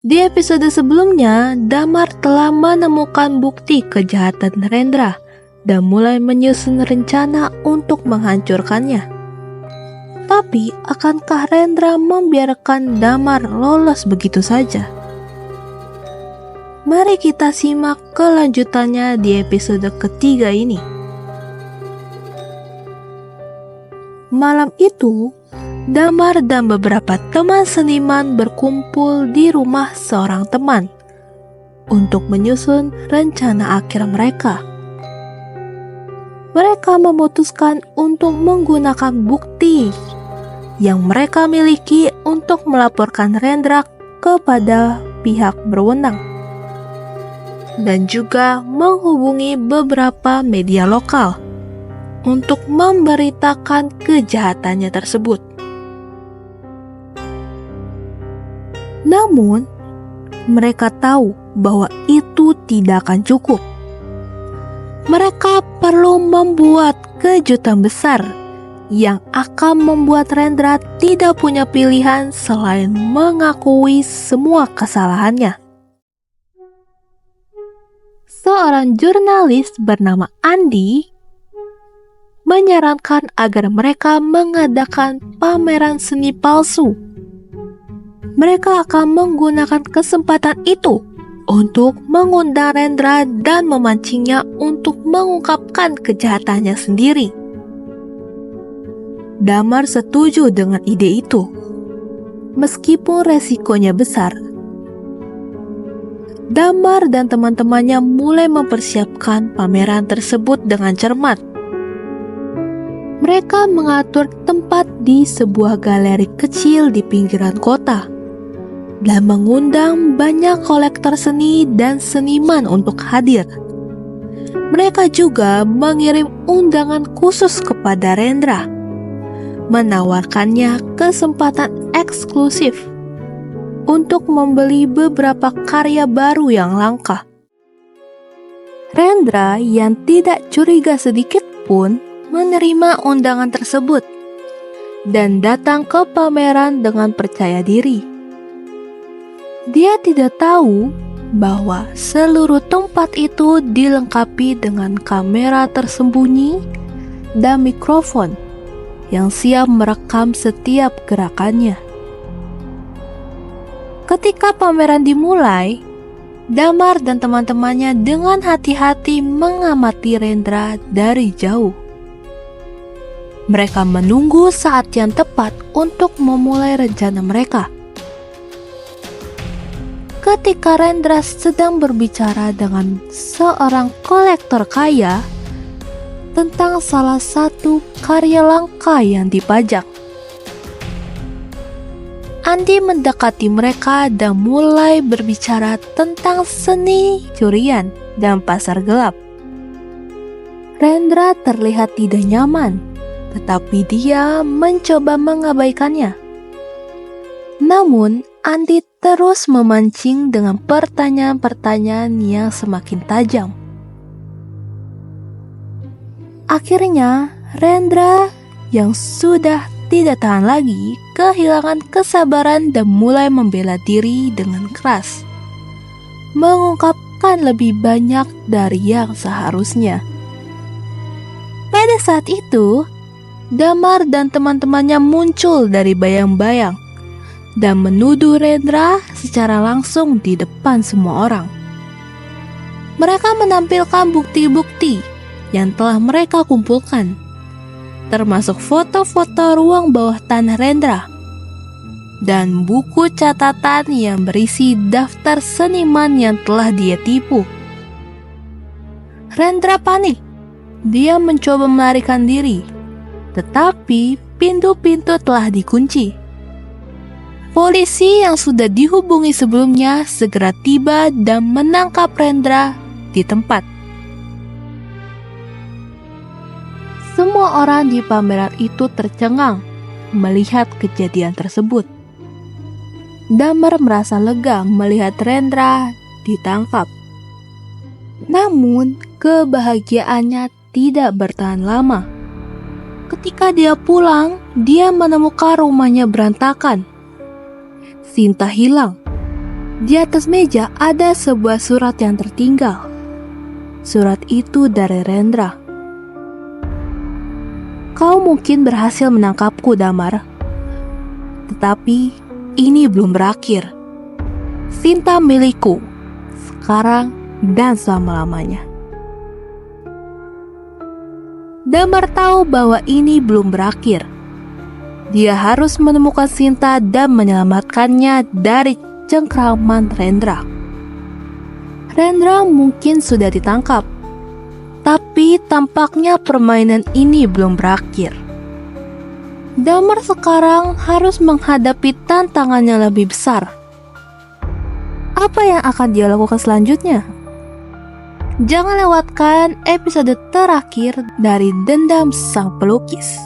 Di episode sebelumnya, Damar telah menemukan bukti kejahatan Rendra dan mulai menyusun rencana untuk menghancurkannya. Tapi, akankah Rendra membiarkan Damar lolos begitu saja? Mari kita simak kelanjutannya di episode ketiga ini. Malam itu, Damar dan beberapa teman seniman berkumpul di rumah seorang teman untuk menyusun rencana akhir mereka. Mereka memutuskan untuk menggunakan bukti yang mereka miliki untuk melaporkan Rendra kepada pihak berwenang dan juga menghubungi beberapa media lokal untuk memberitakan kejahatannya tersebut. Namun, mereka tahu bahwa itu tidak akan cukup. Mereka perlu membuat kejutan besar yang akan membuat Rendra tidak punya pilihan selain mengakui semua kesalahannya. Seorang jurnalis bernama Andi menyarankan agar mereka mengadakan pameran seni palsu. Mereka akan menggunakan kesempatan itu untuk mengundang Rendra dan memancingnya untuk mengungkapkan kejahatannya sendiri. Damar setuju dengan ide itu, meskipun resikonya besar. Damar dan teman-temannya mulai mempersiapkan pameran tersebut dengan cermat. Mereka mengatur tempat di sebuah galeri kecil di pinggiran kota dan mengundang banyak kolektor seni dan seniman untuk hadir. Mereka juga mengirim undangan khusus kepada Rendra, menawarkannya kesempatan eksklusif untuk membeli beberapa karya baru yang langka. Rendra yang tidak curiga sedikit pun menerima undangan tersebut dan datang ke pameran dengan percaya diri. Dia tidak tahu bahwa seluruh tempat itu dilengkapi dengan kamera tersembunyi dan mikrofon yang siap merekam setiap gerakannya. Ketika pameran dimulai, Damar dan teman-temannya dengan hati-hati mengamati Rendra dari jauh. Mereka menunggu saat yang tepat untuk memulai rencana mereka. Ketika Rendra sedang berbicara dengan seorang kolektor kaya tentang salah satu karya langka yang dipajang, Andi mendekati mereka dan mulai berbicara tentang seni curian dan pasar gelap. Rendra terlihat tidak nyaman, tetapi dia mencoba mengabaikannya. Namun, Andi terus memancing dengan pertanyaan-pertanyaan yang semakin tajam. Akhirnya, Rendra yang sudah tidak tahan lagi kehilangan kesabaran dan mulai membela diri dengan keras, mengungkapkan lebih banyak dari yang seharusnya. Pada saat itu, Damar dan teman-temannya muncul dari bayang-bayang dan menuduh Rendra secara langsung di depan semua orang. Mereka menampilkan bukti-bukti yang telah mereka kumpulkan, termasuk foto-foto ruang bawah tanah Rendra dan buku catatan yang berisi daftar seniman yang telah dia tipu. Rendra panik. Dia mencoba melarikan diri, tetapi pintu-pintu telah dikunci. Polisi yang sudah dihubungi sebelumnya segera tiba dan menangkap Rendra di tempat. Semua orang di pameran itu tercengang melihat kejadian tersebut. Damar merasa lega melihat Rendra ditangkap. Namun, kebahagiaannya tidak bertahan lama. Ketika dia pulang, dia menemukan rumahnya berantakan. Sinta hilang, Di atas meja ada sebuah surat yang tertinggal. Surat itu dari Rendra. Kau mungkin berhasil menangkapku, Damar. Tetapi ini belum berakhir. Sinta milikku, sekarang dan selama-lamanya. Damar tahu bahwa ini belum berakhir. Dia harus menemukan Sinta dan menyelamatkannya dari cengkraman Rendra. Rendra mungkin sudah ditangkap, tapi tampaknya permainan ini belum berakhir. Damar sekarang harus menghadapi tantangan yang lebih besar. Apa yang akan dia lakukan selanjutnya? Jangan lewatkan episode terakhir dari Dendam Sang Pelukis.